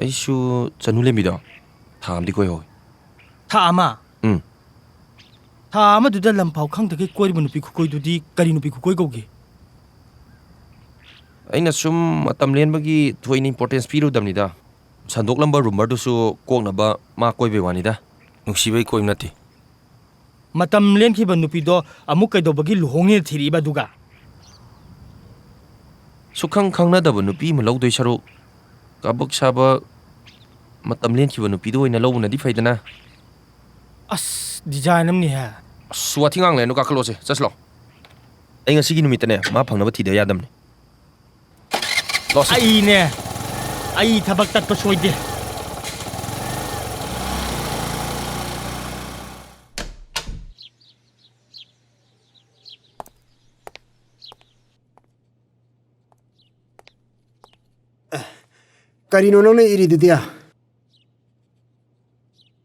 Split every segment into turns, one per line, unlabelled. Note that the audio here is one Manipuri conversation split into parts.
ꯑꯩꯁꯨ ꯆꯅꯨ ꯂꯦꯝꯕꯤꯗꯣ ꯊꯥ ꯑꯃꯗꯤ ꯀꯣꯏꯍꯧꯏ
ꯊꯥ ꯑꯃ
ꯎꯝ
ꯊꯥ ꯑꯃꯗꯨꯗ ꯂꯝꯐꯥꯎ ꯈꯪꯗꯒꯩ ꯀꯣꯏꯔꯤꯕ ꯅꯨꯄꯤ ꯈꯨꯀꯣꯏꯗꯨꯗꯤ ꯀꯔꯤ ꯅꯨꯄꯤ ꯈꯨꯀꯣꯏ ꯀꯧꯒꯦ?
ꯑꯩꯅ ꯁꯨꯝ ꯃꯇꯝ ꯂꯦꯟꯕꯒꯤ ꯊꯣꯏꯅ ꯏꯝꯄꯣꯔꯇꯦꯟꯁ ꯄꯤꯔꯨꯗꯕꯅꯤꯗ ꯁꯟꯗꯣꯛꯂꯝꯕ ꯔꯨꯃꯔꯗꯨꯁꯨ ꯀꯣꯛꯅꯕ ꯃꯥ ꯀꯣꯏꯕꯩ ꯋꯥꯅꯤꯗ ꯅꯨꯡꯁꯤꯕꯩ ꯀꯣꯏꯕ ꯅꯠꯇꯦ
ꯃꯇꯝ ꯂꯦꯟꯈꯤꯕ ꯅꯨꯄꯤꯗꯣ ꯑꯃꯨꯛ ꯀꯩꯗꯧꯕꯒꯤ ꯂꯨꯍꯣꯡꯉꯦꯅ ꯊꯤꯔꯛꯏꯕ ꯑꯗꯨꯒ?
ꯁꯨꯈꯪ ꯈꯪꯅꯗꯕ ꯅꯨꯄꯤ ꯑꯃ ꯂꯧꯗꯣꯏ ꯁꯔꯨꯛ ꯀꯥꯕꯛ ꯁꯥꯕ ꯃꯇꯝ ꯂꯦꯟꯈꯤꯕ ꯅꯨꯄꯤꯗꯣ ꯑꯣꯏꯅ ꯂꯧꯕꯅꯗꯤ ꯐꯩꯗꯅ
ꯑꯁ ꯗꯤꯖꯥꯏꯟ ꯑꯃꯅꯤꯍꯦ
ꯑꯁ ꯋꯥꯊꯤ ꯉꯥꯡꯂꯦꯅꯨ ꯀꯥꯈꯠꯂꯣꯁꯦ ꯆꯠꯁꯤ ꯂꯥꯎ ꯑꯩ ꯉꯁꯤꯒꯤ ꯅꯨꯃꯤꯠꯇꯅꯦ ꯃꯥ ꯐꯪꯅꯕ ꯊꯤꯗ ꯌꯥꯗꯕꯅꯤ
ꯑꯩ ꯊꯕꯛ ꯇꯠꯄ ꯁꯣꯏꯗꯦ
ꯀꯔꯤꯅꯣ ꯅꯪꯅ ꯏꯔꯤꯗꯨꯗꯤ?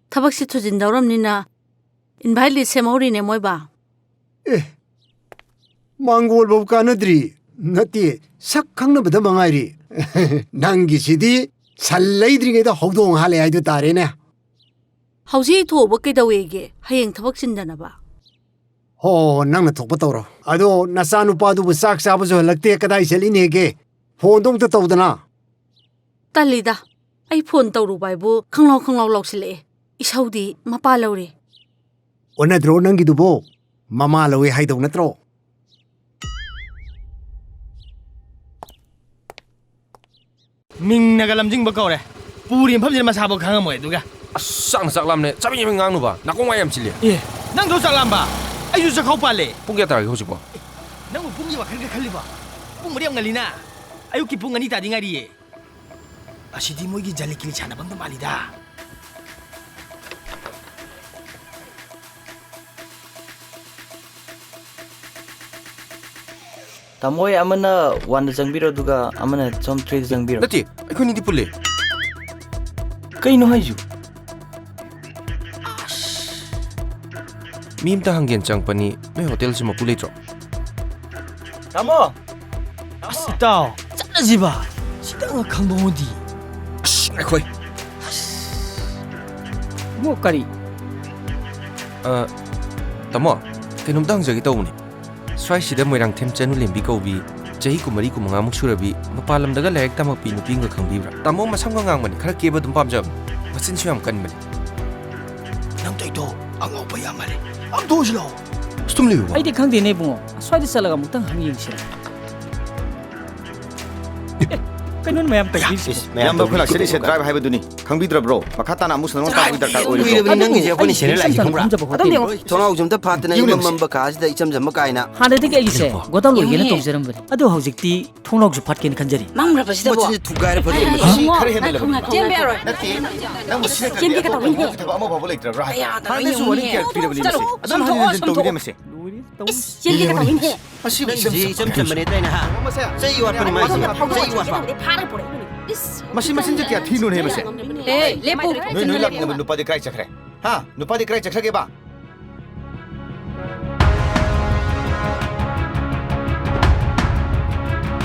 ꯊꯕꯛꯁꯤ ꯊꯨꯖꯤꯟꯗꯧꯔꯝꯅꯤꯅ ꯏꯟꯚꯥꯏꯠ ꯂꯤꯁ ꯁꯦꯝꯍꯧꯔꯤꯅꯦ ꯃꯣꯏꯕꯥ꯫
ꯃꯥꯡꯒꯣꯜꯐꯥꯎ ꯀꯥꯟꯅꯗ꯭ꯔꯤ ꯅꯠꯇꯦ ꯁꯛ ꯈꯪꯅꯕꯗ ꯃꯉꯥꯏꯔꯤ ꯅꯪꯒꯤꯁꯤꯗꯤ ꯁꯟ ꯂꯩꯗ꯭ꯔꯤꯉꯩꯗ ꯍꯧꯗꯣꯡ ꯍꯥꯜꯂꯦ ꯍꯥꯏꯗꯨ ꯇꯥꯔꯦꯅꯦ꯫
ꯍꯧꯖꯤꯛ ꯊꯣꯛꯕ ꯀꯩꯗꯧꯋꯦꯒꯦ ꯍꯌꯦꯡ ꯊꯕꯛ ꯆꯤꯟꯗꯅꯕ?
ꯍꯣ ꯅꯪꯅ ꯊꯣꯛꯄ ꯇꯧꯔꯣ ꯑꯗꯣ ꯅꯆꯥꯅꯨꯄꯥꯗꯨꯕꯨ ꯆꯥꯛ ꯆꯥꯕꯁꯨ ꯍꯜꯂꯛꯇꯦ ꯀꯗꯥꯏ ꯆꯠꯂꯤꯅꯦꯒꯦ? ꯐꯣꯟꯗꯣ ꯑꯝꯇ ꯇꯧꯗꯅ꯫
ꯇꯜꯂꯤꯗ ꯑꯩ ꯐꯣꯟ ꯇꯧꯔꯨꯕ ꯍꯥꯏꯕꯨ ꯈꯪꯂꯥꯎ ꯂꯥꯎꯁꯤꯜꯂꯛꯑꯦ ꯏꯁꯧꯗꯤ ꯃꯄꯥ ꯂꯧꯔꯦ꯫
ꯑꯣꯟꯅꯗ꯭ꯔꯣ ꯅꯪꯒꯤꯗꯨꯕꯣ ꯃꯃꯥ ꯂꯧꯋꯦ ꯍꯥꯏꯗꯧ ꯅꯠꯇ꯭ꯔꯣ?
ꯃꯤꯡꯅꯒ ꯂꯝꯖꯤꯡꯕ ꯀꯧꯔꯦ ꯄꯨꯔꯤ ꯃꯐꯝꯁꯤꯗ ꯃꯁꯥꯐꯥꯎ ꯈꯪꯉꯝꯃꯣꯏ ꯑꯗꯨꯒ
ꯑꯁ ꯆꯥꯛꯅ ꯆꯥꯛ ꯂꯥꯝꯅꯦ ꯆꯥꯕꯤ ꯆꯥꯕꯤ ꯉꯥꯡꯅꯨꯕ ꯅꯥꯀꯣꯡ ꯋꯥ ꯌꯥꯝ ꯆꯤꯜꯂꯦ꯫
ꯅꯪꯗꯣ ꯆꯥꯛ ꯂꯥꯝꯕ ꯑꯩꯁꯨ ꯆꯥꯛꯈꯥꯎ ꯄꯥꯜꯂꯦ꯫
ꯄꯨꯡ ꯀꯌꯥ ꯇꯥꯔꯒꯦ ꯍꯧꯖꯤꯛꯄꯣ?
ꯅꯪꯕꯨ ꯄꯨꯡꯒꯤ ꯋꯥꯈꯜꯒ ꯈꯜꯂꯤꯕ? ꯄꯨꯡ 4 ꯌꯥꯝ ꯉꯜꯂꯤꯅ ꯑꯌꯨꯛꯀꯤ ꯄꯨꯡ 2 ꯇꯥꯗꯤ ꯉꯥꯏꯔꯤꯌꯦ꯫ ꯑꯁꯤꯗꯤ ꯃꯣꯏꯒꯤ ꯖꯂꯤꯀꯤꯂꯤ ꯁꯥꯟꯅꯕ ꯑꯝꯇ ꯃꯥꯜꯂꯤꯗ꯫
ꯇꯥꯃꯣꯏ ꯑꯃꯅ 1ꯗ ꯆꯪꯕꯤꯔꯣ ꯑꯗꯨꯒ ꯑꯃꯅ ꯁꯣꯝ 3ꯗ ꯆꯪꯕꯤꯔꯣ꯫
ꯅꯠꯇꯦ ꯑꯩꯈꯣꯏꯅꯤꯗꯤ ꯄꯨꯜꯂꯦ꯫
ꯀꯩꯅꯣ ꯍꯥꯏꯁꯨ?
ꯃꯤ ꯑꯃꯇ ꯍꯪꯒꯦꯟ ꯆꯪꯉꯛꯄꯅꯤ ꯅꯣꯏ ꯍꯣꯇꯦꯜꯁꯤ ꯃꯄꯨ ꯂꯩꯇ꯭ꯔꯣ?
ꯇꯥꯃꯣ!
ꯑꯁ ꯏꯇꯥꯎ ꯆꯠꯂꯁꯤꯕ ꯁꯤꯗꯪ ꯈꯪꯗꯣꯛꯑꯗꯤ꯫
ꯑꯁ ꯑꯩꯈꯣꯏ
ꯃꯣ ꯀꯔꯤ?
ꯇꯥꯃꯣ ꯀꯩꯅꯣꯝꯇ ꯍꯪꯖꯒꯦ ꯇꯧꯕꯅꯤ ꯁ꯭ꯋꯥꯏꯁꯤꯗ ꯃꯣꯏꯔꯥꯡꯊꯦꯝ ꯆꯅꯨ ꯂꯦꯝꯕꯤ ꯀꯧꯕꯤ ꯆꯍꯤ 9-9ꯃꯨꯛ ꯁꯨꯔꯕꯤ ꯃꯄꯥꯟ ꯂꯝꯗꯒ ꯂꯥꯏꯔꯤꯛ ꯇꯝꯃꯛꯄꯤ ꯅꯨꯄꯤ ꯑꯃꯒ ꯈꯪꯕꯤꯕ꯭ꯔꯥ? ꯇꯥꯃꯣ ꯃꯁꯝꯒ ꯉꯥꯡꯕꯅꯤ ꯈꯔ ꯀꯦꯕ ꯑꯗꯨꯝ ꯄꯥꯝꯖꯕꯅꯤ ꯃꯆꯤꯟꯁꯨ ꯌꯥꯝ ꯀꯟꯕꯅꯤ꯫
ꯅꯪ ꯇꯧꯏꯗꯣ ꯑꯉꯧꯕ ꯌꯥꯝ ꯃꯥꯜꯂꯦ ꯑꯝꯊꯣꯛꯑꯁꯤ ꯂꯥꯛꯑꯣ꯫
ꯑꯁ ꯇꯨꯝ ꯂꯩꯌꯨꯕ
ꯑꯩꯗꯤ ꯈꯪꯗꯦꯅꯦ ꯏꯕꯨꯡꯉꯣ ꯁ꯭ꯋꯥꯏꯗ ꯆꯠꯂꯒ ꯑꯃꯨꯛꯇꯪ ꯍꯪꯌꯦꯡꯁꯤꯔ꯫ ꯀꯩꯅꯣ ꯃꯌꯥꯝ ꯇꯧꯕꯤꯔꯤꯁꯤ?
ꯃꯌꯥꯝꯗꯣ ꯑꯩꯈꯣꯏ ꯂꯥꯛꯆꯔꯤꯁꯦ ꯗ꯭ꯔꯥꯏꯕ ꯍꯥꯏꯕꯗꯨꯅꯤ ꯈꯪꯕꯤꯗ꯭ꯔꯕ꯭ꯔꯣ? ꯃꯈꯥ ꯇꯥꯅ ꯑꯃꯨꯛ ꯁꯅꯥ ꯇꯥꯛꯄꯒꯤ ꯗꯔꯀꯥꯔ ꯑꯣꯏꯔꯤꯕ꯭ꯔꯣ?
ꯅꯪꯒꯤꯁꯦ ꯑꯩꯈꯣꯏꯅ ꯁꯦꯟꯅ ꯂꯥꯛꯏꯁꯦ ꯈꯪꯕ꯭ꯔꯥ? ꯊꯣꯡꯅꯥꯎꯁꯨ ꯑꯝꯇ ꯐꯥꯠꯇꯅ ꯏꯃꯝꯕ ꯀꯥꯁꯤꯗ ꯏꯆꯝ ꯆꯝꯕ ꯀꯥꯏꯅ
ꯍꯥꯟꯅꯗꯒꯤ ꯑꯩꯒꯤꯁꯦ ꯒꯣꯗꯥꯎꯟ ꯑꯣꯏꯒꯦꯅ ꯇꯧꯖꯔꯝꯕꯅꯤ ꯑꯗꯣ ꯍꯧꯖꯤꯛꯇꯤ ꯊꯣꯡꯅꯥꯎꯁꯨ ꯐꯥꯠꯀꯦꯅ ꯈꯟꯖꯔꯤ꯫
ꯃꯪꯕ꯭ꯔꯕ ꯁꯤꯗꯕꯣ?
ꯃꯆꯤꯟꯁꯦ ꯊꯨꯒꯥꯏꯔ ꯐꯔꯦ
ꯃꯁꯤ ꯈꯔ ꯍꯦꯟꯃꯜꯂꯕꯅꯤ꯫
ꯆꯦꯟꯕ ꯌꯥꯔꯣꯏ꯫
ꯅꯠꯇꯦ ꯅꯪ ꯃꯁꯤ
ꯆꯦꯟꯒꯦ ꯇꯧꯏꯅꯦ꯫
ꯊꯕꯛ ꯑꯃ ꯐꯥꯎꯕ ꯂꯩꯇ꯭ꯔꯕ꯭ꯔꯥ?
ꯍꯥꯟꯅꯁꯨ
ꯋꯥꯔꯤ ꯀꯌꯥ ꯄꯤꯔꯕꯅꯤ ꯃꯁꯤ ꯑꯗꯨꯝ ꯍꯟꯖꯤꯟ ꯇꯧꯕꯤꯔꯦ ꯃꯁꯤ꯫
ꯆꯦꯟꯒꯦ ꯇꯧꯏꯅꯦ꯫
ꯃꯁꯤꯕꯨ
ꯏꯆꯝ ꯆꯝꯕꯅꯦ ꯑꯩꯅ ꯍꯥ ꯆꯩ ꯋꯥꯠꯄꯅꯤ ꯃꯥꯏꯁꯦ ꯆꯩ ꯋꯥꯠꯄ
ꯃꯁꯤ ꯃꯆꯤꯟꯁꯦ ꯀꯌꯥ ꯊꯤꯅꯣꯅꯦ ꯃꯁꯤ?
ꯂꯦꯞꯄꯨ꯫
ꯅꯣꯏ ꯂꯥꯛꯅꯕ ꯅꯨꯄꯥꯗꯤ ꯀꯥꯏ ꯆꯠꯈ꯭ꯔꯦ? ꯍꯥ ꯅꯨꯄꯥꯗꯤ ꯀꯥꯏ ꯆꯠꯈ꯭ꯔꯒꯦꯕ?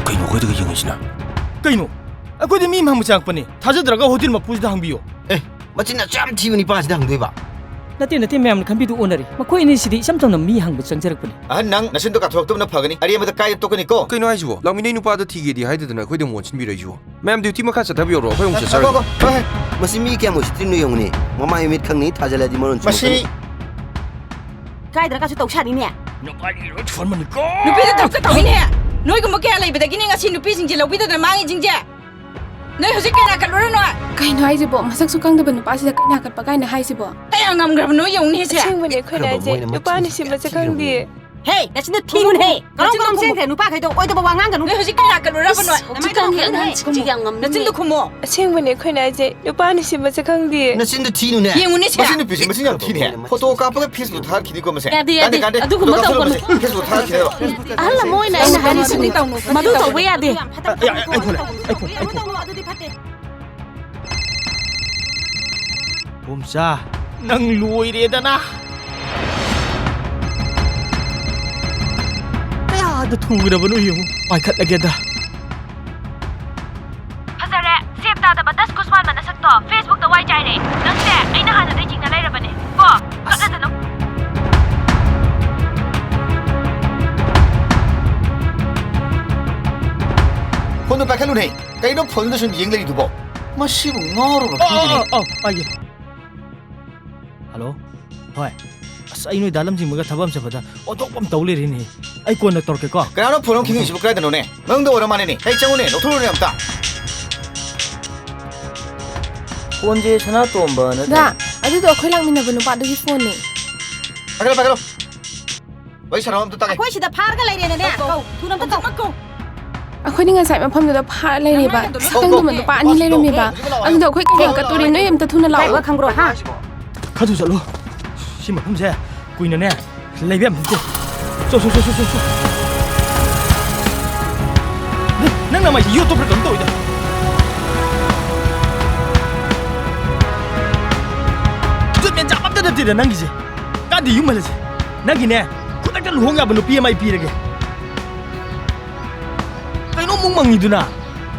ꯀꯩꯅꯣ ꯑꯩꯈꯣꯏꯗꯒ ꯌꯦꯡꯉꯤꯁꯤꯅ?
ꯀꯩꯅꯣ ꯑꯩꯈꯣꯏꯗꯤ ꯃꯤ ꯍꯪꯕ ꯆꯪꯉꯛꯄꯅꯤ ꯊꯥꯖꯗ꯭ꯔꯒ ꯍꯣꯇꯦꯜ ꯃꯄꯨꯁꯤꯗ ꯍꯪꯕꯤꯌꯣ꯫
ꯃꯆꯤꯟ ꯌꯥꯝ ꯊꯤꯕ ꯅꯤꯄꯥꯁꯤꯗ ꯍꯪꯗꯣꯏꯕ?
ꯅꯠꯇꯦ ꯃꯌꯥꯝꯅ ꯈꯟꯕꯤꯗꯨ ꯑꯣꯟꯅꯔꯤ ꯃꯈꯣꯏ ꯑꯅꯤꯁꯤꯗꯤ ꯏꯆꯝ ꯆꯝꯅ ꯃꯤ ꯍꯪꯕ ꯆꯪꯖꯔꯛꯄꯅꯤ꯫
ꯑꯍꯟ ꯅꯪ ꯅꯁꯤꯟꯗꯣ ꯀꯥꯊꯣꯛꯇꯕꯅ ꯐꯒꯅꯤ ꯑꯔꯦꯝꯕꯗ ꯀꯥꯏꯗ ꯇꯣꯛꯀꯅꯤꯀꯣ?
ꯀꯩꯅꯣ ꯍꯥꯏꯁꯤꯕꯣ ꯂꯥꯛꯃꯤꯟꯅꯩ ꯅꯨꯄꯥꯗꯣ ꯊꯤꯒꯦꯗꯤ ꯍꯥꯏꯗꯗꯅ ꯑꯩꯈꯣꯏꯗ ꯑꯃꯨꯛ ꯑꯣꯟꯁꯤꯟꯕꯤꯔꯛꯏꯁꯤꯕꯣ? ꯃꯌꯥꯝ ꯗ꯭ꯌꯨꯇꯤ ꯃꯈꯥ ꯆꯠꯊꯕꯤꯌꯣꯔꯣ ꯑꯩꯈꯣꯏ ꯑꯃꯨꯛ ꯆꯠꯆꯔꯒꯦ꯫
ꯃꯁꯤ ꯃꯤ ꯀꯌꯥꯝ ꯎꯁꯤꯠꯇ꯭ꯔꯤꯅꯣ ꯌꯦꯡꯉꯨꯅꯦ ꯃꯃꯥꯏ ꯃꯤꯠ ꯈꯪꯅꯤ ꯊꯥꯖꯜꯂꯗꯤ ꯃꯔꯣꯟ
ꯃꯁꯤ
ꯀꯥꯏꯗ꯭ꯔꯒꯁꯨ ꯇꯧꯁꯥꯅꯤꯅꯦ꯫
ꯅꯨꯄꯥꯒꯤ ꯂꯣꯏ ꯊꯣꯟꯕꯅꯤꯀꯣ꯫
ꯅꯨꯄꯤꯗ ꯊꯕꯛ ꯇꯧꯏꯅꯦ꯫ ꯅꯣꯏꯒꯨꯝꯕ ꯀꯌꯥ ꯂꯩꯕꯗꯒꯤꯅꯦ ꯉꯁꯤ ꯅꯨꯄꯤꯁꯤꯡꯁꯦ ꯂꯧꯕꯤꯗꯗꯅ ꯃꯥꯡꯉꯤꯁꯤꯡꯁꯦ꯫ ꯅꯣꯏ ꯍꯧꯖꯤꯛ ꯀꯩ ꯅꯥꯀꯠꯂꯨꯔꯅꯣ?
ꯀꯩꯅꯣ ꯍꯥꯏꯁꯤꯕꯣ ꯃꯁꯛꯁꯨ ꯈꯪꯗꯕ ꯅꯨꯄꯥꯁꯤꯗ ꯀꯩ ꯅꯥꯀꯠꯄ ꯀꯥꯏꯅ ꯍꯥꯏꯁꯤꯕꯣ?
ꯀꯌꯥ ꯉꯝꯈ꯭ꯔꯕꯅꯣ ꯌꯦꯡꯉꯨꯅꯦꯁꯦ꯫
ꯑꯁꯦꯡꯕꯅꯦ ꯑꯩꯈꯣꯏꯅ ꯍꯥꯏꯁꯦ ꯅꯨꯄꯥꯅ ꯁꯤꯟꯕꯁꯦ ꯈꯪꯗꯦ꯫
ꯍꯦ ꯅꯆꯤꯟꯗ ꯊꯤꯅꯨꯅꯦ ꯀꯔꯝ ꯆꯦꯟꯈ꯭ꯔꯦ ꯅꯨꯄꯥꯈꯩꯗꯣ ꯑꯣꯏꯗꯕ ꯋꯥ ꯉꯥꯡꯒꯅꯨ꯫ ꯅꯣꯏ ꯍꯧꯖꯤꯛ ꯀꯩ ꯅꯥꯀꯠꯂꯨꯔꯕꯅꯣ?
ꯍꯧꯖꯤꯛꯀꯥꯟꯒꯤ ꯑꯉꯥꯡꯁꯤꯡꯁꯦ ꯌꯥꯝ ꯉꯝꯃꯦ꯫
ꯅꯆꯤꯟꯗꯣ ꯈꯨꯝꯃꯣ꯫
ꯑꯁꯦꯡꯕꯅꯦ ꯑꯩꯈꯣꯏꯅ ꯍꯥꯏꯁꯦ ꯅꯨꯄꯥꯅ ꯁꯤꯟꯕꯁꯦ ꯈꯪꯗꯦ꯫
ꯅꯆꯤꯟꯗꯣ ꯊꯤꯅꯨꯅꯦ
ꯌꯦꯡꯉꯨꯅꯦꯁꯦ꯫
ꯃꯁꯤ ꯅꯨꯄꯤꯁꯤ ꯃꯁꯤ ꯌꯥꯝ ꯊꯤꯅꯦ ꯐꯣꯇꯣ ꯀꯥꯞꯄꯒ ꯐꯦꯁꯕꯨꯛ ꯊꯥꯒꯠꯈꯤꯅꯤꯀꯣ ꯃꯁꯦ꯫
ꯌꯥꯗꯦ ꯑꯗꯨꯒꯨꯝꯕ ꯇꯧꯒꯅꯨ꯫
ꯐꯦꯁꯕꯨꯛ ꯊꯥꯒꯠꯈꯤꯅꯦꯕ꯫
ꯑꯍꯜ ꯑꯃ ꯑꯣꯏꯅ ꯑꯩꯅ ꯍꯥꯏꯔꯤꯁꯤꯅꯤ
ꯃꯗꯨ ꯇꯧꯕ ꯌꯥꯗꯦ꯫
ꯕꯣꯝꯆꯥ ꯅꯪ ꯂꯣꯏꯔꯦꯗꯅ ꯀꯌꯥꯗ ꯊꯨꯒ꯭ꯔꯕꯅꯣ ꯌꯦꯡꯉꯨ ꯄꯥꯏꯈꯠꯂꯒꯦꯗ꯫
ꯐꯖꯔꯦ ꯁꯦꯞ ꯇꯥꯗꯕ ꯗꯁ ꯀꯨꯁꯃꯥꯟ ꯃꯅ
ꯀꯩꯅꯣꯅꯦ ꯀꯩꯅꯣ ꯐꯣꯟꯗ ꯁꯨꯝ ꯌꯦꯡ ꯂꯩꯔꯤꯗꯨꯕꯣ ꯃꯁꯤꯕꯨ ꯉꯥꯎꯔꯕ ꯈꯪꯗꯦꯅꯦ
ꯄꯥꯏꯒꯦ ꯍꯜꯂꯣ ꯍꯣꯏ ꯑꯁ ꯑꯩ ꯅꯣꯏ ꯗꯥ ꯂꯝꯖꯤꯡꯕꯒ ꯊꯕꯛ ꯑꯃ ꯆꯠꯄꯗ ꯑꯣꯟꯊꯣꯛꯄ ꯑꯃ ꯇꯧ ꯂꯩꯔꯦꯅꯦ ꯑꯩ ꯀꯣꯟꯅ ꯇꯧꯔꯛꯀꯦꯀꯣ
ꯀꯅꯥꯅꯣ ꯐꯣꯟ ꯑꯃ ꯈꯤꯡꯉꯤꯁꯤꯕꯨ ꯀꯗꯥꯏꯗꯅꯣꯅꯦ ꯃꯅꯨꯡꯗ ꯑꯣꯏꯔ ꯃꯥꯜꯂꯦꯅꯦ ꯍꯦ ꯆꯪꯉꯨꯅꯦ ꯂꯧꯊꯣꯛꯎꯅꯦ ꯑꯝꯇ
ꯐꯣꯟꯁꯦ ꯁꯅꯥꯇꯣꯝꯕ
ꯗꯥ
ꯅꯠꯇ꯭ꯔꯥ
ꯑꯗꯨꯗꯣ ꯑꯩꯈꯣꯏ ꯂꯥꯛꯃꯤꯟꯅꯕ ꯅꯨꯄꯥꯗꯨꯒꯤ ꯐꯣꯟꯅꯦ
ꯄꯥꯏꯒꯠꯂꯣ ꯋꯥꯔꯤ ꯁꯥꯟꯅꯕ ꯑꯝꯇ ꯇꯥꯒꯦ
ꯑꯩꯈꯣꯏ ꯁꯤꯗ ꯐꯥꯔꯒ ꯂꯩꯔꯦꯅꯦ ꯀꯧ ꯊꯨꯅ ꯑꯝꯇ ꯀꯧ
ꯑꯩꯈꯣꯏꯅ ꯉꯁꯥꯏ ꯃꯐꯝꯗꯨꯗ ꯐꯥꯔ ꯂꯩꯔꯦꯕ ꯁꯛꯈꯪꯗꯕ ꯅꯨꯄꯥ ꯑꯅꯤ ꯂꯩꯔꯝꯃꯦꯕ ꯑꯗꯨꯗꯣ ꯑꯩꯈꯣꯏ ꯀꯩꯀꯩ ꯀꯠꯇꯣꯔꯦ ꯅꯣꯏ ꯑꯝꯇ ꯊꯨꯅ ꯂꯥꯛꯑꯣ
ꯈꯪꯕ꯭ꯔꯣ ꯍꯥ
ꯈꯔ ꯊꯨ ꯆꯠꯂꯣ ꯁꯤ ꯃꯐꯝꯁꯦ ꯀꯨꯏꯅꯅꯦ ꯂꯩꯕ ꯌꯥꯝ ꯅꯠꯇꯦ ꯆꯣ ꯅꯪꯅ ꯃꯥꯏꯁꯦ ꯌꯣꯠꯇꯣꯞꯄ꯭ꯔꯥ ꯀꯩꯅꯣ ꯇꯧꯋꯤꯗ ꯖꯨꯠꯃꯦꯟ ꯆꯥꯕ ꯑꯝꯇ ꯅꯠꯇꯦꯗ ꯅꯪꯒꯤꯁꯦ ꯀꯥꯟꯗꯤ ꯌꯨꯝ ꯍꯜꯂꯁꯦ ꯅꯪꯒꯤꯅꯦ ꯈꯨꯗꯛꯇ ꯂꯨꯍꯣꯡ ꯌꯥꯕ ꯅꯨꯄꯤ ꯑꯃ ꯑꯩ ꯄꯤꯔꯒꯦ ꯀꯩꯅꯣ ꯃꯨꯡ ꯃꯪꯉꯤꯗꯨꯅ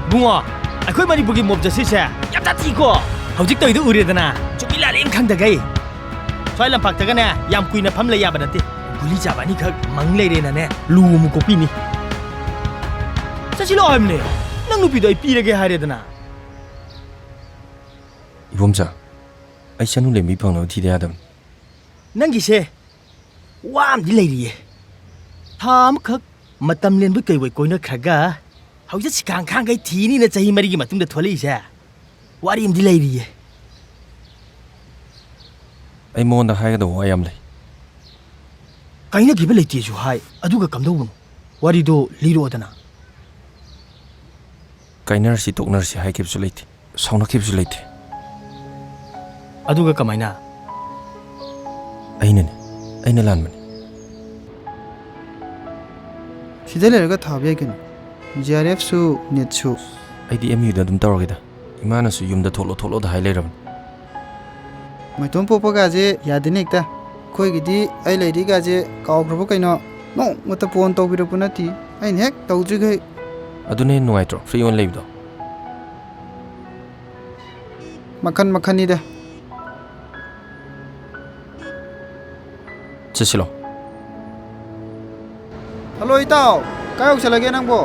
ꯕꯨꯡꯉꯣ ꯑꯩꯈꯣꯏ ꯃꯅꯤꯄꯨꯔꯒꯤ ꯃꯣꯞ ꯖꯁꯇꯤꯁꯁꯦ ꯌꯥꯝ ꯊꯤꯀꯣ ꯍꯧꯖꯤꯛ ꯇꯧꯔꯤꯗꯣ ꯎꯔꯦꯗꯅ ꯆꯨꯝꯃꯤ ꯂꯥꯜꯂꯦꯅ ꯈꯪꯗꯒꯩ ꯁ꯭ꯋꯥꯏ ꯂꯝꯄꯥꯛꯇꯒꯅꯦ ꯌꯥꯝ ꯀꯨꯏꯅ ꯐꯝ ꯂꯩ ꯌꯥꯕ ꯅꯠꯇꯦ ꯒꯨꯂꯤ ꯆꯥꯕ ꯑꯅꯤꯈꯛ ꯃꯪ ꯂꯩꯔꯦꯅꯅꯦ ꯂꯨ ꯑꯃꯨꯛ ꯀꯣꯛꯄꯤꯅꯤ ꯆꯠꯁꯤ ꯂꯥꯛꯑꯣ ꯍꯥꯏꯕꯅꯦ ꯅꯪ ꯅꯨꯄꯤꯗꯣ ꯑꯩ ꯄꯤꯔꯒꯦ ꯍꯥꯏꯔꯦꯗꯅ
ꯏꯕꯣꯝꯆꯥ ꯑꯩ ꯆꯅꯨ ꯂꯦꯝꯕꯤ ꯐꯪꯅꯕ ꯊꯤꯗ ꯌꯥꯗꯕꯅꯤ
ꯅꯪꯒꯤꯁꯦ ꯋꯥ ꯑꯃꯗꯤ ꯂꯩꯔꯤꯌꯦ ꯊꯥ ꯑꯃꯈꯛ ꯃꯇꯝ ꯂꯦꯟꯕ ꯀꯩꯕꯣꯏ ꯀꯣꯏꯅꯈ꯭ꯔꯒ ꯍꯧꯖꯤꯛ ꯁꯤꯈꯥꯡꯈꯥꯡꯈꯩ ꯊꯤꯅꯤꯅ ꯆꯍꯤ 4ꯒꯤ ꯃꯇꯨꯡꯗ ꯊꯣꯛꯂꯛꯏꯁꯦ ꯋꯥꯔꯤ ꯑꯃꯗꯤ ꯂꯩꯔꯤꯌꯦ
ꯑꯩ ꯃꯉꯣꯟꯗ ꯍꯥꯏꯒꯗꯕ ꯋꯥ ꯌꯥꯝ ꯂꯩ
ꯀꯥꯏꯅꯈꯤꯕ ꯂꯩꯇꯦꯁꯨ ꯍꯥꯏ ꯑꯗꯨꯒ ꯀꯝꯗꯧꯕꯅꯣ ꯋꯥꯔꯤꯗꯣ ꯂꯤꯔꯛꯑꯣꯗꯅ
ꯀꯥꯏꯅꯔꯁꯤ ꯇꯣꯛꯅꯔꯁꯤ ꯍꯥꯏꯈꯤꯕꯁꯨ ꯂꯩꯇꯦ ꯁꯥꯎꯅꯈꯤꯕꯁꯨ ꯂꯩꯇꯦ
ꯑꯗꯨꯒ ꯀꯃꯥꯏꯅ
ꯑꯩꯅ ꯂꯥꯟꯕꯅꯤ
ꯁꯤꯗ ꯂꯩꯔꯒ ꯊꯥꯕ ꯌꯥꯏ ꯀꯩꯅꯣ JRFꯁꯨ ꯅꯦꯠꯁꯨ
ꯑꯩꯗꯤ MUꯗ ꯑꯗꯨꯝ ꯇꯧꯔꯒꯦꯗ ꯏꯃꯥꯅꯁꯨ ꯌꯨꯝꯗ ꯊꯣꯛꯂꯣꯗ ꯍꯥꯏ ꯂꯩꯔꯕꯅꯤ
ꯃꯩꯇꯣꯝ ꯄꯣꯛꯄꯒꯥꯁꯦ ꯌꯥꯗꯦꯅꯦ ꯍꯦꯛꯇ ꯑꯩꯈꯣꯏꯒꯤꯗꯤ ꯑꯩ ꯂꯩꯔꯤꯒꯥꯁꯦ ꯀꯥꯎꯈ꯭ꯔꯕ ꯀꯩꯅꯣ ꯅꯣꯡꯃꯇ ꯐꯣꯟ ꯇꯧꯕꯤꯔꯛꯄ ꯅꯠꯇꯦ ꯑꯩꯅ ꯍꯦꯛ ꯇꯧꯗ꯭ꯔꯤꯈꯩ
ꯑꯗꯨꯅ ꯍꯦꯟꯅ ꯅꯨꯡꯉꯥꯏꯇ꯭ꯔꯣ ꯐ꯭ꯔꯤ ꯑꯣꯟ ꯂꯩꯕꯗꯣ
ꯃꯈꯟꯅꯤꯗ
ꯆꯠꯁꯤꯂꯣ
ꯍꯜꯂꯣ ꯏꯇꯥꯎ ꯀꯥꯏ ꯌꯧꯁꯜꯂꯒꯦ ꯅꯪꯕꯣ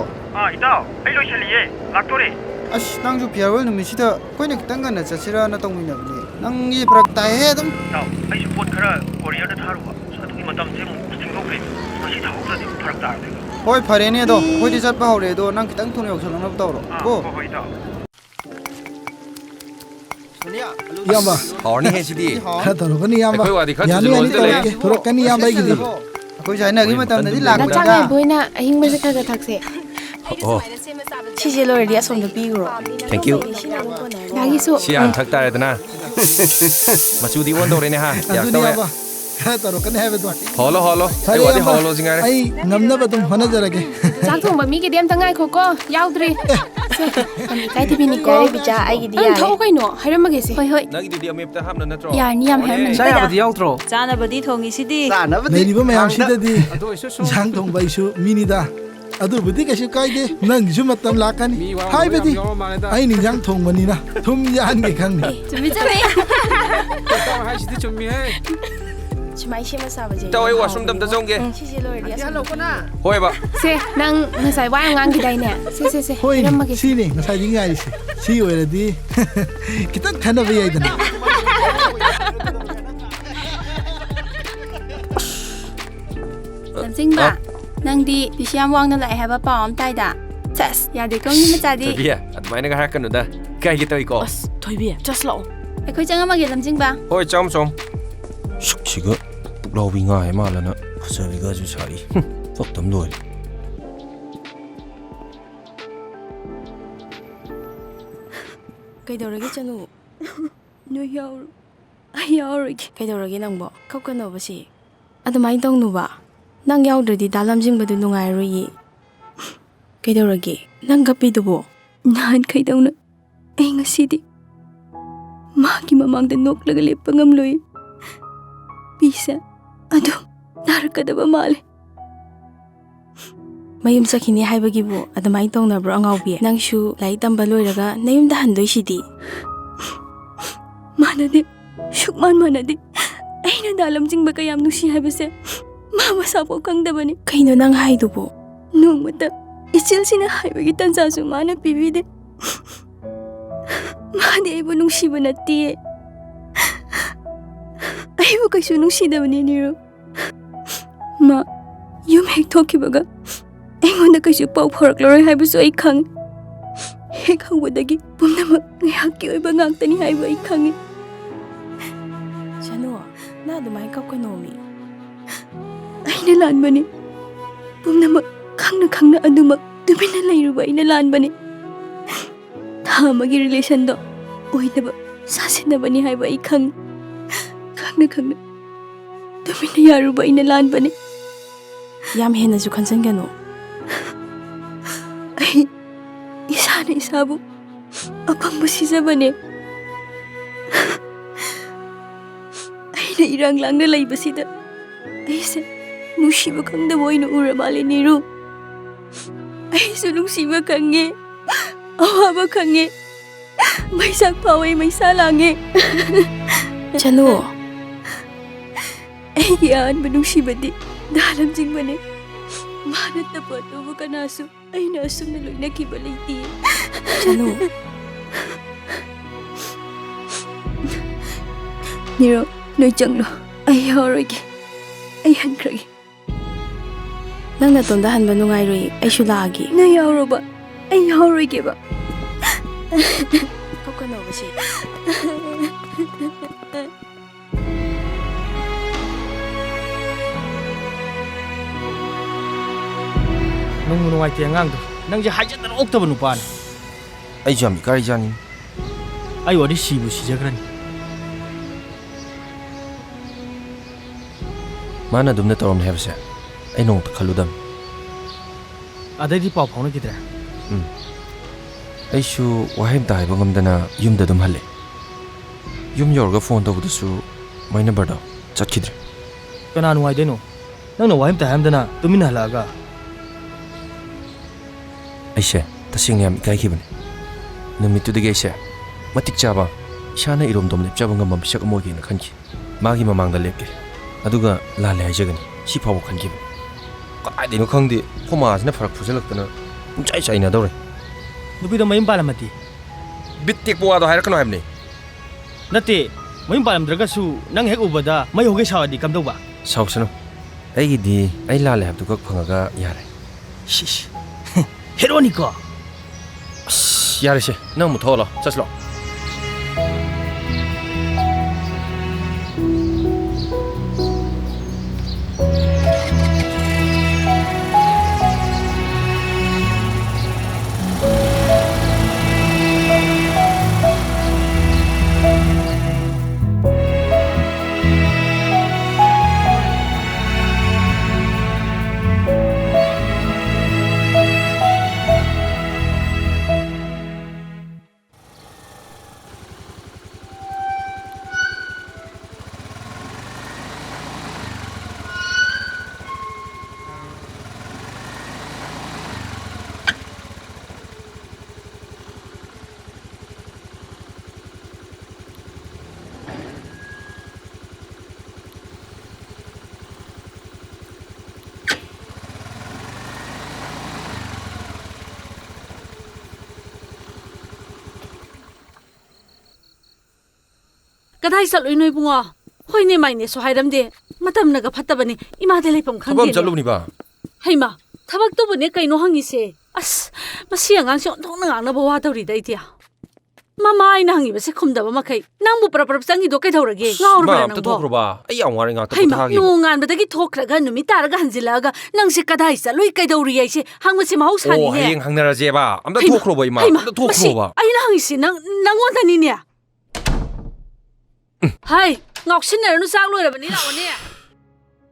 ꯏꯇꯥꯎ ꯑꯩ ꯂꯣꯏꯁꯜꯂꯤꯌꯦ ꯂꯥꯛꯇꯣꯔꯦ
ꯑꯁ ꯅꯪꯁꯨ ꯐꯤꯌꯔꯋꯦꯜ ꯅꯨꯃꯤꯠꯁꯤꯗ ꯑꯩꯈꯣꯏꯅ ꯈꯤꯇꯪ ꯉꯟꯅ ꯆꯠꯁꯤꯔꯅ ꯇꯧꯃꯤꯟꯅꯕꯅꯦ ꯅꯪꯒꯤ ꯐꯔꯛ ꯇꯥꯏꯍꯦ ꯑꯗꯨꯝ
ꯏꯇꯥꯎ ꯑꯩꯁꯨ ꯄꯣꯠ ꯈꯔ ꯀꯣꯔꯤꯌꯔꯗ ꯊꯥꯔꯨꯕ ꯑꯗꯨꯒꯤ ꯃꯇꯝꯁꯦ ꯑꯃꯨꯛ ꯊꯦꯡꯗꯣꯛꯈ꯭ꯔꯦ ꯉꯁꯤ ꯊꯥꯍꯧꯗ꯭ꯔꯗꯤ ꯐꯔꯛ ꯇꯥꯔꯗꯣꯏꯕ
ꯍꯣꯏ ꯐꯔꯦꯅꯦ ꯑꯗꯣ ꯑꯩꯈꯣꯏꯗꯤ ꯆꯠꯄ ꯍꯧꯔꯦ ꯑꯗꯣ ꯅꯪ ꯈꯤꯇꯪ ꯊꯨꯅ ꯌꯧꯁꯜꯂꯛꯅꯕ ꯇꯧꯔꯣ ꯀꯣ
ꯍꯣꯏ ꯏꯇꯥꯎ
ꯏꯌꯥꯝꯕ
ꯍꯥꯎꯔꯅꯤꯍꯦ ꯁꯤꯗꯤ
ꯈꯔ ꯇꯧꯔꯛꯀꯅꯤ ꯏꯌꯥꯝꯕ
ꯑꯩꯈꯣꯏ ꯋꯥꯗꯤ ꯈꯔ
ꯌꯥꯅꯤ
ꯊꯨꯖꯤꯜꯂꯣ
ꯇꯧꯔꯛꯀꯦ ꯊꯣꯔꯛꯀꯅꯤ ꯏꯌꯥꯝꯕ ꯑꯩꯒꯤꯗꯤ
ꯑꯩꯈꯣꯏꯁꯨ ꯍꯥꯏꯅꯈꯤ ꯃꯇꯝꯗꯗꯤ
ꯆꯥꯛ
ꯂꯥꯛꯄꯗ
ꯉꯥꯏꯕ ꯑꯣꯏꯅ ꯑꯍꯤꯡꯕꯁꯦ ꯈꯔ ꯊꯛꯁꯦ
ꯑꯣ
ꯁꯤꯁꯦ ꯂꯣꯏꯔꯗꯤ ꯑꯁꯣꯝꯗ ꯄꯤꯈ꯭ꯔꯣ
ꯊꯦꯡꯛ ꯌꯨ
ꯗꯥꯒꯤꯁꯨ
ꯁꯤ ꯌꯥꯝ ꯊꯛ ꯇꯥꯔꯦꯗꯅ ꯃꯆꯨꯗꯤ ꯑꯣꯟ ꯇꯧꯔꯦꯅꯦ ꯍꯥ
ꯑꯗꯨꯅꯤ ꯏꯌꯥꯝꯕ ꯈꯔ ꯇꯧꯔꯛꯀꯅꯤ ꯍꯥꯏꯕꯗꯣ
ꯍꯣꯜꯂꯣ
ꯐꯔꯦ
ꯑꯩ ꯋꯥꯗꯤ
ꯏꯌꯥꯝꯕ
ꯍꯣꯜꯂꯣꯁꯤ ꯉꯥꯏꯔꯦ
ꯑꯩ ꯉꯝꯅꯕ ꯑꯗꯨꯝ ꯍꯣꯠꯅꯖꯔꯒꯦ
ꯆꯥꯛ ꯊꯣꯡꯕ ꯃꯤꯒꯤꯗꯤ ꯑꯝꯇ ꯉꯥꯏꯈꯣꯀꯣ ꯌꯥꯎꯗ꯭ꯔꯤ ꯏꯀꯥꯏ ꯊꯤꯕꯤꯅꯤꯀꯣ
ꯕꯤꯆꯥ ꯑꯩꯒꯤꯗꯤ
ꯅꯪ ꯊꯛꯑꯣ ꯀꯩꯅꯣ ꯍꯥꯏꯔꯝꯃꯒꯦꯁꯦ ꯍꯣꯏ ꯍꯣꯏ
ꯅꯪꯒꯤꯗꯨꯗꯤ ꯑꯃꯦꯞꯇ ꯍꯥꯞꯅ ꯅꯠꯇ꯭ꯔꯣ
ꯌꯥꯔꯅꯤ ꯌꯥꯝ ꯍꯥꯏꯔꯝꯃꯅꯤ
ꯆꯥ ꯌꯥꯕꯗꯤ ꯌꯥꯎꯗ꯭ꯔꯣ
ꯆꯥꯅꯕꯗꯤ ꯊꯣꯡꯉꯤꯁꯤꯗꯤ
ꯂꯩꯔꯤꯕ ꯃꯌꯥꯝꯁꯤꯗꯗꯤ ꯏꯟꯁꯥꯡ ꯊꯣꯡꯕ ꯑꯩꯁꯨ ꯃꯤꯅꯤꯗ ꯑꯗꯨꯕꯨꯗꯤ ꯀꯩꯁꯨ ꯀꯥꯏꯗꯦ ꯅꯪꯒꯤꯁꯨ ꯃꯇꯝ ꯂꯥꯛꯀꯅꯤ ꯍꯥꯏꯕꯗꯤ ꯑꯩꯅ ꯏꯟꯁꯥꯡ ꯊꯣꯡꯕꯅꯤꯅ ꯊꯨꯝ ꯌꯥꯟꯒꯦ ꯈꯪꯅꯤ
ꯆꯨꯝꯃꯤ ꯆꯨꯝꯃꯤ
ꯍꯥꯏꯁꯤꯗꯤ ꯆꯨꯝꯃꯤꯍꯦ
ꯁꯨꯃꯥꯏ ꯁꯦꯝꯃ ꯆꯥꯕꯁꯦ
ꯏꯇꯥꯎ ꯑꯩ ꯋꯥꯁꯔꯨꯝꯗ ꯑꯝꯇ ꯆꯪꯒꯦ
ꯁꯤꯁꯦ ꯂꯣꯏꯔꯗꯤ ꯑꯁꯣꯝꯗ
ꯍꯣꯏꯕ
ꯁꯦ ꯅꯪ ꯉꯁꯥꯏ ꯋꯥ ꯌꯥꯝ ꯉꯥꯡꯈꯤꯗꯥꯏꯅꯦ ꯁꯦ
ꯍꯣꯏꯅꯦ
ꯍꯥꯏꯔꯝꯃꯒꯦ
ꯁꯤꯅꯦ ꯉꯁꯥꯏꯗꯤ ꯉꯥꯏꯔꯤꯁꯦ ꯁꯤ ꯑꯣꯏꯔꯗꯤ ꯈꯤꯇꯪ ꯈꯟꯅꯕ ꯌꯥꯏꯗꯅ
ꯂꯝꯖꯤꯡꯕ ꯅꯪꯗꯤ ꯄꯤꯁꯤ ꯌꯥꯝ ꯋꯥꯡꯅ ꯂꯥꯛꯑꯦ ꯍꯥꯏꯕ ꯄꯥꯎ ꯑꯃ ꯇꯥꯏꯗ ꯆꯁ ꯌꯥꯗꯦꯀꯣ ꯃꯤ ꯃꯆꯥꯗꯤ
ꯊꯣꯏꯕꯤ ꯑꯗꯨꯃꯥꯏꯅꯒ ꯍꯥꯏꯔꯛꯀꯅꯨꯗ ꯏꯀꯥꯏꯒꯦ ꯇꯧꯏꯀꯣ
ꯊꯣꯏꯕꯤ ꯆꯁ ꯂꯥꯛꯑꯣ
ꯑꯩꯈꯣꯏ ꯆꯪꯉꯝꯃꯒꯦ ꯂꯝꯖꯤꯡꯕ
ꯍꯣꯏ ꯆꯣꯝ ꯁꯤꯒ ꯄꯨꯛꯂꯥꯎꯕꯤ ꯉꯥꯏ ꯃꯥꯜꯂꯅ ꯐꯖꯕꯤꯒꯁꯨ ꯁꯥꯔꯤ ꯐꯛꯇꯝ ꯂꯣꯏꯔꯦ
ꯀꯩꯗꯧꯔꯒꯦ ꯆꯅꯨ ꯅꯣꯏ ꯌꯥꯎꯔꯣ ꯑꯩ ꯌꯥꯎꯔꯣꯏꯒꯦ ꯀꯩꯗꯧꯔꯒꯦ ꯅꯪꯕꯣ ꯀꯞꯀꯅꯣꯕ ꯁꯤ ꯑꯗꯨꯃꯥꯏꯅ ꯇꯧꯅꯨꯕ ꯅꯪ ꯌꯥꯎꯗ꯭ꯔꯗꯤ ꯗꯥ ꯂꯝꯖꯤꯡꯕꯗꯨ ꯅꯨꯡꯉꯥꯏꯔꯣꯏꯌꯦ ꯀꯩꯗꯧꯔꯒꯦ ꯅꯪ ꯀꯞꯄꯤꯗꯨꯕꯣ ꯅꯍꯥꯟꯈꯩꯗꯧꯅ ꯑꯩ ꯉꯁꯤꯗꯤ ꯃꯥꯒꯤ ꯃꯃꯥꯡꯗ ꯅꯣꯛꯂꯒ ꯂꯦꯞꯄ ꯉꯝꯂꯣꯏ ꯄꯤꯁꯦ ꯑꯗꯨ ꯅꯥꯔꯛꯀꯗꯕ ꯃꯥꯜꯂꯦ ꯃꯌꯨꯝ ꯆꯠꯈꯤꯅꯤ ꯍꯥꯏꯕꯒꯤꯕꯨ ꯑꯗꯨꯃꯥꯏꯅ ꯇꯧꯅꯕ꯭ꯔꯣ ꯑꯉꯥꯎꯕꯤ ꯅꯪꯁꯨ ꯂꯥꯏꯔꯤꯛ ꯇꯝꯕ ꯂꯣꯏꯔꯒ ꯅꯌꯨꯝꯗ ꯍꯟꯗꯣꯏꯁꯤꯗꯤ ꯃꯥꯟꯅꯗꯦ ꯁꯨꯛꯃꯥꯟ ꯃꯥꯟꯅꯗꯦ ꯑꯩꯅ ꯗꯥ ꯂꯝꯖꯤꯡꯕ ꯀꯌꯥꯝ ꯅꯨꯡꯁꯤ ꯍꯥꯏꯕꯁꯦ ꯃꯥ ꯃꯁꯥꯐꯥꯎ ꯈꯪꯗꯕꯅꯤ ꯀꯩꯅꯣ ꯅꯪ ꯍꯥꯏꯗꯨꯕꯣ ꯅꯣꯡꯃꯇ 이칠씨는 하이브기 딴자수 마나 비비데 마네 아이브 농시브 나띠에 아이브 그이수 농시다버니니로 마 yum hek thokibaga aingonda kaisu pau phorakloroi haibusu ai khang hek hawdagi pumnama ngihaki oiba ngangtani haibu ai khangi
chano na dumai kapkanomi
aina lanbani pumnama khangna aduma tumina leiruba aina lanbani thamagi relation do oidaba sasinabani haibu ai khangna tumina yaruba aina lanbani
yam henna ju khansangano
ai isana isabu apangba sijabane aina irang langna laibasida aise nushiba khangda boina urabale niru aisu nushiba khange awaba khange maisak pawai maisa lange
chano
ai yan banusibadi dalam jingbane mana tapat to kanasu ay nasum na loy nakibaliti
chano
niro noy changlo ay horogi ay hankragi
nang na tonda hanba nungai roi ay shulagi
na yawroba ay horogi ba
kapkano ba si
nung nuai te ngang nang je haja tan okta banu pan
ai jam kari jani
ai wadi sibu si jagran
mana dumna torom hebse ai nong ta khaludam
adai di pau phone kidra
ai shu wahem ta haiba ngamdana yumda dum halle yum yorga phone to budu mai number do chatkidre
kana nuai deno nang no wahem ta hamdana tumina halaga
aise tasing yam kai khibani numitu de geise matik chaba shana irom dom lep chaba ngam sak mo gi na khanki magi mamang da lepke aduga la le jagani si phaw khanki ka dinu khangdi khoma sina farak phuselak tana chai chai na dore
nubi da mayim palamati
bittik bo ado hair kano hamni
nate mayim palam draga su nang hek ubada may hoge sawadi kam do ba
sauksano ai gi di ai la le habdu kak phangaga yare
shish heronica
yare se nang mu thola chaslo
kadai saloi noi bunga hoine maine so hairam de matam naga phatabani ima de leipam khangde
thobam chalubni ba
haima thabak to bune kaino hangi se as masi angang se thong nang na bawa tawri dai tia mama ina hangi base khumda ba makai nangbu prap sangi do kai thorage ngaur ba nang
to thokro ba ai ang wari nga to
haima
thagi
no ngan badagi thokraga numi taraga hanjilaga nang se kadai saloi kai dawri ai se hangma se mahau sani
oh
ne
hayeng hangnara je ba amda thokro ba ima amda thokro ba
ai na hangi se nang wantani ne hai ngọc xin này nó sang luôn rồi bạn đi nào nè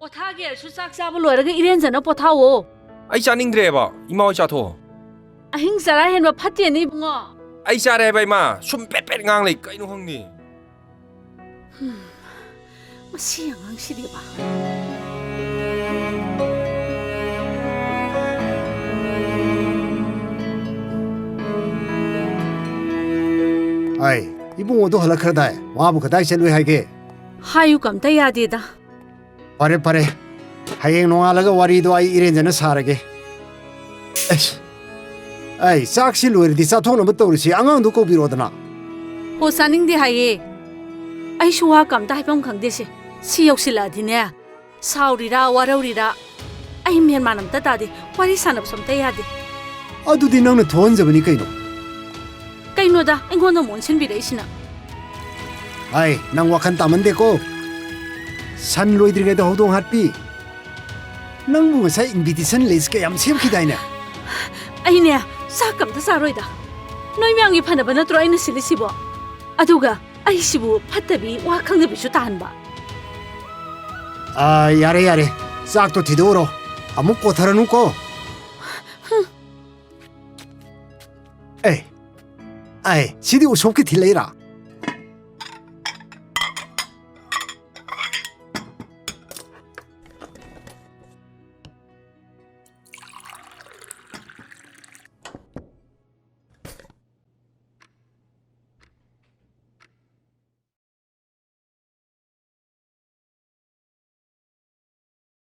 bột tha kia xuất sắc sao mà lùi ra cái iren giờ nó bột thao ô
ai cha ning dre ba ima cha tho
anh giờ ra hiện mà phát tiền đi bung à
ai cha re ba ima sum pet pet ngang lai kai no hang ni
mà xiang ngang xí đi ba
ai ibung odo hala khada hai wa bu khadai chelwe hai ge
hayu kam ta ya de da
pare hayeng nonga laga wari do ai iren jana sarage ꯑꯩ ꯆꯥꯛꯁꯤ ꯂꯣꯏꯔꯗꯤ ꯆꯥꯊꯣꯛꯅꯕ ꯇꯧꯔꯁꯤ ꯑꯉꯥꯡꯗꯣ ꯀꯧꯕꯤꯔꯣꯗꯅ
ꯍꯣ ꯆꯥꯅꯤꯡꯗꯦ ꯍꯥꯏꯌꯦ ꯑꯩꯁꯨ ꯋꯥ ꯀꯝꯇ ꯍꯥꯏꯐꯝ ꯈꯪꯗꯦꯁꯦ ꯁꯤ ꯌꯧꯁꯤꯜꯂꯛꯑꯗꯤꯅꯦ ꯁꯥꯎꯔꯤꯔꯥ ꯋꯥꯔꯧꯔꯤꯔꯥ ꯑꯩ ꯃꯦꯟꯃꯥꯟ ꯑꯝꯇ ꯇꯥꯗꯦ ꯋꯥꯔꯤ ꯁꯥꯟꯅꯕꯁꯨ ꯑꯝꯇ ꯌꯥꯗꯦ
ꯑꯗꯨꯗꯤ ꯅꯪꯅ ꯊꯣꯛꯍꯟꯖꯕꯅꯤ ꯀꯩꯅꯣ
ꯀꯩꯅꯣꯗ ꯑꯩꯉꯣꯟꯗ ꯑꯣꯟꯁꯤꯟꯕꯤꯔꯛꯏꯁꯤꯅ
ꯑꯩ ꯅꯪ ꯋꯥꯈꯜ ꯇꯥꯃꯟꯗꯦꯀꯣ ꯁꯟ ꯂꯣꯏꯗ꯭ꯔꯤꯉꯩꯗ ꯍꯧꯗꯣꯡ ꯍꯥꯠꯄꯤ ꯅꯪꯕꯨ ꯉꯁꯥꯏ ꯏꯟꯚꯤꯇꯦꯁꯟ ꯂꯤꯁ ꯀꯌꯥꯝ ꯁꯦꯝꯈꯤꯗꯥꯏꯅꯦ
ꯑꯩꯅꯦ ꯆꯥꯛ ꯑꯝꯇ ꯆꯥꯔꯣꯏꯗ ꯅꯣꯏ ꯃꯌꯥꯝꯒꯤ ꯐꯅꯕ ꯅꯠꯇ꯭ꯔꯣ ꯑꯩꯅ ꯁꯤꯜꯂꯤꯁꯤꯕꯣ ꯑꯗꯨꯒ ꯑꯩꯁꯤꯕꯨ ꯐꯠꯇꯕꯤ ꯋꯥ ꯈꯪꯗꯕꯤꯁꯨ ꯇꯥꯍꯟꯕ
ꯌꯥꯔꯦ ꯌꯥꯔꯦ ꯆꯥꯛꯇꯣ ꯊꯤꯗꯣꯛꯎꯔꯣ ꯑꯃꯨꯛ ꯄꯣꯊꯔꯅꯨꯀꯣ ꯑꯦ ꯁꯤꯗꯤ ꯎꯁꯣꯞꯀꯤ ꯊꯤꯜꯂꯛꯏꯔꯥ